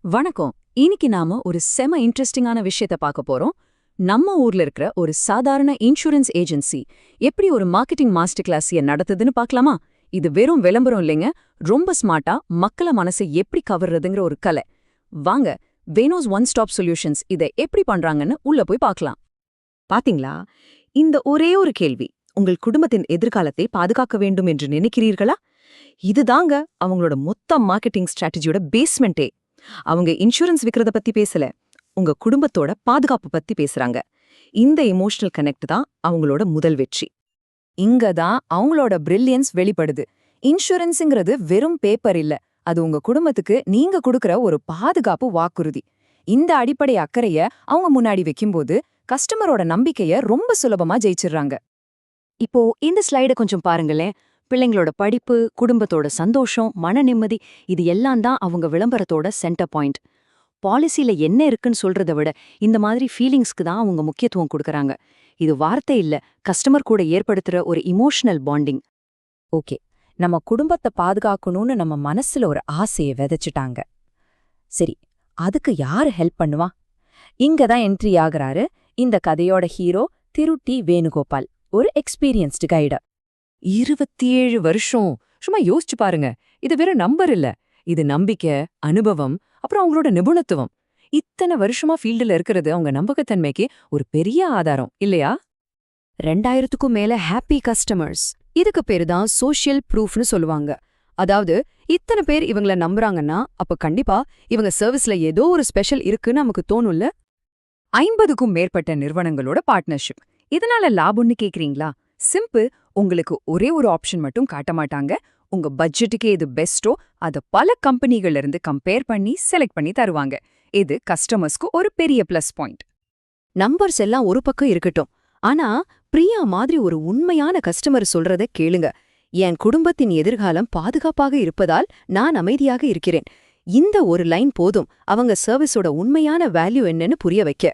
வணக்கம். இன்னைக்கு நாம ஒரு செம இன்ட்ரெஸ்டிங்கான விஷயத்த பார்க்க போறோம். நம்ம ஊர்ல இருக்கிற ஒரு சாதாரண இன்சூரன்ஸ் ஏஜென்சி எப்படி ஒரு மார்க்கெட்டிங் மாஸ்டர் கிளாஸிய நடத்துதுன்னு பார்க்கலாமா? இது வெறும் விளம்பரம் இல்லைங்க, ரொம்ப ஸ்மார்ட்டா மக்கள மனசை எப்படி கவர்றதுங்கிற ஒரு கலை. வாங்க, வேனோஸ் ஒன் ஸ்டாப் சொல்யூஷன்ஸ் இதை எப்படி பண்றாங்கன்னு உள்ள போய் பார்க்கலாம். பாத்தீங்களா, இந்த ஒரே ஒரு கேள்வி, உங்கள் குடும்பத்தின் எதிர்காலத்தை பாதுகாக்க வேண்டும் என்று நினைக்கிறீர்களா? இதுதாங்க அவங்களோட மொத்த மார்க்கெட்டிங் ஸ்ட்ராட்டஜியோட பேஸ்மெண்டே. அவங்க இன்சூரன்ஸ் விக்கிறத பத்தி பேசல, உங்க குடும்பத்தோட பாதுகாப்பு பத்தி பேசுறாங்க. இந்த எமோஷனல் கனெக்ட் தான் அவங்களோட முதல் வெற்றி. இங்க தான் அவங்களோட பிரில்லியன்ஸ் வெளிப்படுது. இன்சூரன்ஸுங்கிறது வெறும் பேப்பர் இல்ல, அது உங்க குடும்பத்துக்கு நீங்க கொடுக்கற ஒரு பாதுகாப்பு வாக்குறுதி. இந்த அடிப்படை அக்கறைய அவங்க முன்னாடி வைக்கும்போது கஸ்டமரோட நம்பிக்கைய ரொம்ப சுலபமா ஜெயிச்சிடுறாங்க. இப்போ இந்த ஸ்லைட கொஞ்சம் பாருங்களேன். பிள்ளைங்களோட படிப்பு, குடும்பத்தோட சந்தோஷம், மன நிம்மதி, இது எல்லாம் தான் அவங்க விளம்பரத்தோட சென்டர் பாயிண்ட். பாலிசில என்ன இருக்குன்னு சொல்றதை விட இந்த மாதிரி ஃபீலிங்ஸ்க்கு தான் அவங்க முக்கியத்துவம் கொடுக்கறாங்க. இது வார்த்தை இல்ல, கஸ்டமர் கூட ஏற்படுத்துற ஒரு இமோஷனல் பாண்டிங். ஓகே, நம்ம குடும்பத்தை பாதுகாக்கணும்னு நம்ம மனசுல ஒரு ஆசையை விதைச்சிட்டாங்க. சரி, அதுக்கு யாரு ஹெல்ப் பண்ணுவா? இங்க தான் என்ட்ரி ஆகுறாரு இந்த கதையோட ஹீரோ திரு டி வேணுகோபால், ஒரு எக்ஸ்பீரியன்ஸ்டு கைடு. 27 வருஷம்! சும்மா யோசிச்சு பாருங்க. இது வெறும் நம்பர் இல்ல, இது நம்பிக்கை, அனுபவம், அப்புறம் அவங்களோட நிபுணத்துவம். இத்தனை வருஷமா ஃபீல்டுல இருக்கிறது அவங்க நம்பகத்தன்மைக்கு ஒரு பெரிய ஆதாரம் இல்லையா? 2000க்கும் மேல ஹாப்பி கஸ்டமர்ஸ், இதுக்கு பேரு தான் சோஷியல் ப்ரூஃப்னு சொல்லுவாங்க. அதாவது இத்தனை பேர் இவங்கள நம்புறாங்கன்னா அப்ப கண்டிப்பா இவங்க சர்வீஸ்ல ஏதோ ஒரு ஸ்பெஷல் இருக்குன்னு நமக்கு தோணும்ல. 50க்கும் மேற்பட்ட நிறுவனங்களோட பார்ட்னர்ஷிப். இதனால லாபம்னு கேக்குறீங்களா? சிம்பிள், உங்களுக்கு ஒரே ஒரு ஆப்ஷன் மட்டும் காட்ட மாட்டாங்க. உங்க பட்ஜெட்டுக்கு எது பெஸ்டோ அதை பல கம்பெனிகள்ல இருந்து கம்பேர் பண்ணி செலக்ட் பண்ணி தருவாங்க. இது கஸ்டமர்ஸ்க்கு ஒரு பெரிய பிளஸ் பாயிண்ட். நம்பர்ஸ் எல்லாம் ஒரு பக்கம் இருக்கட்டும், ஆனா பிரியா மாதிரி ஒரு உண்மையான கஸ்டமர் சொல்றத கேளுங்க. என் குடும்பத்தின் எதிர்காலம் பாதுகாப்பாக இருப்பதால் நான் அமைதியாக இருக்கிறேன். இந்த ஒரு லைன் போதும் அவங்க சர்வீஸோட உண்மையான வேல்யூ என்னன்னு புரிய வைக்க.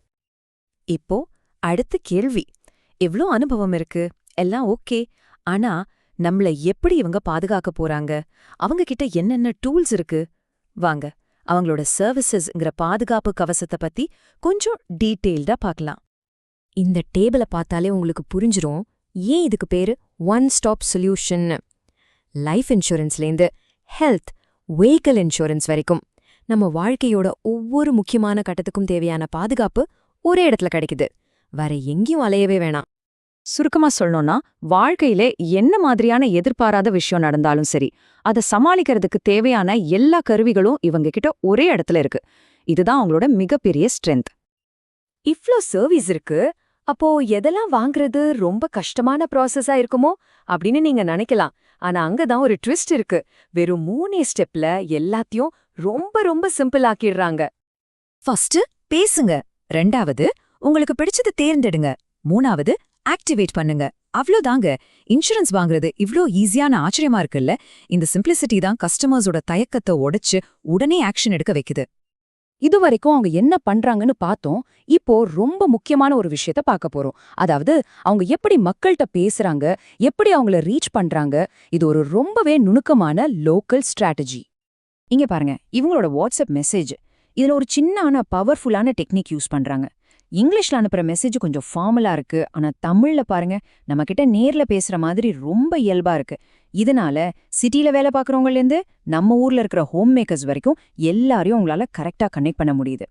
இப்போ அடுத்த கேள்வி, எவ்ளோ அனுபவம் இருக்கு, எல்லாம் ஓகே, ஆனா நம்மள எப்படி இவங்க பாதுகாக்க போறாங்க? அவங்க கிட்ட என்னென்ன டூல்ஸ் இருக்கு? வாங்க, அவங்களோட சர்வீசஸ்ங்கிற பாதுகாப்பு கவசத்தை பத்தி கொஞ்சம் டீட்டெயில்டா பார்க்கலாம். இந்த டேபிளை பார்த்தாலே உங்களுக்கு புரிஞ்சிரும் ஏன் இதுக்கு பேரு ஒன் ஸ்டாப் சொல்யூஷன். லைஃப் இன்சூரன்ஸ்லேருந்து ஹெல்த், வெஹிக்கிள் இன்சூரன்ஸ் வரைக்கும் நம்ம வாழ்க்கையோட ஒவ்வொரு முக்கியமான கட்டத்துக்கும் தேவையான பாதுகாப்பு ஒரே இடத்துல கிடைக்குது. வேற எங்கேயும் அலையவே வேணாம். சுருக்கமா சொல்லணும்னா, வாழ்க்கையில என்ன மாதிரியான எதிர்பாராத விஷயம் நடந்தாலும் சரி, அதை சமாளிக்கிறதுக்கு தேவையான எல்லா கருவிகளும் இவங்க கிட்ட ஒரே இடத்துல இருக்கு. இதுதான் அவங்களோட மிகப்பெரிய ஸ்ட்ரென்த். இவ்ளோ சர்வீஸ் இருக்கு, அப்போ எதெல்லாம் வாங்குறது ரொம்ப கஷ்டமான ப்ராசஸா இருக்குமோ அப்படின்னு நீங்க நினைக்கலாம். ஆனா அங்கதான் ஒரு ட்விஸ்ட் இருக்கு. வெறும் 3 ஸ்டெப்ல எல்லாத்தையும் ரொம்ப ரொம்ப சிம்பிள் ஆக்கிடுறாங்க. ஃபர்ஸ்ட் பேசுங்க, 2வது உங்களுக்கு பிடிச்சது தேர்ந்தெடுங்க, 3வது ஆக்டிவேட் பண்ணுங்க. அவ்வளோதாங்க. இன்சூரன்ஸ் வாங்குறது இவ்ளோ ஈஸியான ஆச்சரியமா இருக்குல்ல? இந்த சிம்பிளிசிட்டி தான் கஸ்டமர்ஸோட தயக்கத்தை உடைச்சு உடனே ஆக்ஷன் எடுக்க வைக்குது. இதுவரைக்கும் அவங்க என்ன பண்றாங்கன்னு பார்த்தோம். இப்போ ரொம்ப முக்கியமான ஒரு விஷயத்த பார்க்க போறோம். அதாவது அவங்க எப்படி மக்கள்கிட்ட பேசுறாங்க, எப்படி அவங்கள ரீச் பண்றாங்க. இது ஒரு ரொம்பவே நுணுக்கமான லோக்கல் ஸ்ட்ராட்டஜி. இங்க பாருங்க, இவங்களோட வாட்ஸ்அப் மெசேஜ், இதுல ஒரு சின்ன ஆனா பவர்ஃபுல்லான டெக்னிக் யூஸ் பண்றாங்க. இங்கிலீஷ்ல அனுப்புற மெசேஜ் கொஞ்சம் ஃபார்மலா இருக்கு, ஆனா தமிழ்ல பாருங்க நம்ம கிட்ட நேர்ல பேசுற மாதிரி ரொம்ப இயல்பா இருக்கு. இதனால சிட்டில வேலை பார்க்கறவங்கலேருந்து நம்ம ஊர்ல இருக்கிற ஹோம் மேக்கர்ஸ் வரைக்கும் எல்லாரையும் உங்களால கரெக்டா கனெக்ட் பண்ண முடியுது.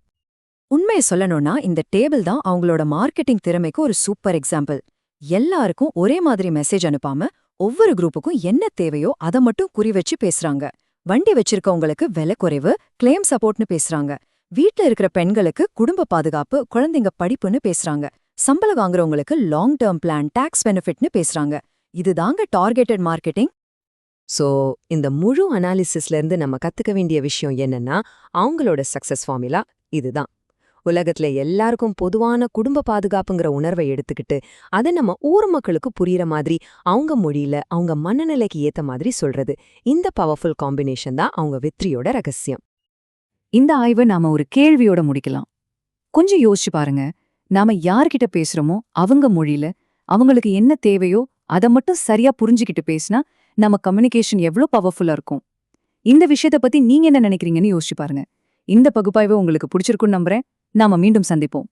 உண்மையை சொல்லணும்னா இந்த டேபிள் தான் அவங்களோட மார்க்கெட்டிங் திறமைக்கு ஒரு சூப்பர் எக்ஸாம்பிள். எல்லாருக்கும் ஒரே மாதிரி மெசேஜ் அனுப்பாம ஒவ்வொரு குரூப்புக்கும் என்ன தேவையோ அதை மட்டும் குறி வச்சு பேசுறாங்க. வண்டி வச்சிருக்கவங்களுக்கு விலை குறைவு, கிளைம் சப்போர்ட்னு பேசுறாங்க. வீட்ல இருக்கிற பெண்களுக்கு குடும்ப பாதுகாப்பு, குழந்தைங்க படிப்புன்னு பேசுறாங்க. சம்பளம் வாங்குறவங்களுக்கு லாங் டேர்ம் பிளான், டாக்ஸ் பெனிஃபிட்னு பேசுறாங்க. இதுதாங்க டார்கெட்டட் மார்க்கெட்டிங். சோ இந்த முழு அனாலிசிஸ்ல இருந்து நம்ம கத்துக்க வேண்டிய விஷயம் என்னன்னா, அவங்களோட சக்சஸ் ஃபார்முலா இதுதான். உலகத்துல எல்லாருக்கும் பொதுவான குடும்ப பாதுகாப்புங்கிற உணர்வை எடுத்துக்கிட்டு அதை நம்ம ஊர் மக்களுக்கு புரியுற மாதிரி அவங்க மொழியில அவங்க மனநிலைக்கு ஏத்த மாதிரி சொல்றது, இந்த பவர்ஃபுல் காம்பினேஷன் தான் அவங்க வெற்றியோட ரகசியம். இந்த ஆய்வை நாம ஒரு கேள்வியோட முடிக்கலாம். கொஞ்சம் யோசிச்சு பாருங்க, நாம யார்கிட்ட பேசுறோமோ அவங்க மொழியில அவங்களுக்கு என்ன தேவையோ அதை மட்டும் சரியா புரிஞ்சுக்கிட்டு பேசினா நம்ம கம்யூனிகேஷன் எவ்வளவு பவர்ஃபுல்லா இருக்கும். இந்த விஷயத்த பத்தி நீங்க என்ன நினைக்கிறீங்கன்னு யோசிச்சு பாருங்க. இந்த பகுப்பாய்வு உங்களுக்கு பிடிச்சிருக்குன்னு நம்புறேன். நாம மீண்டும் சந்திப்போம்.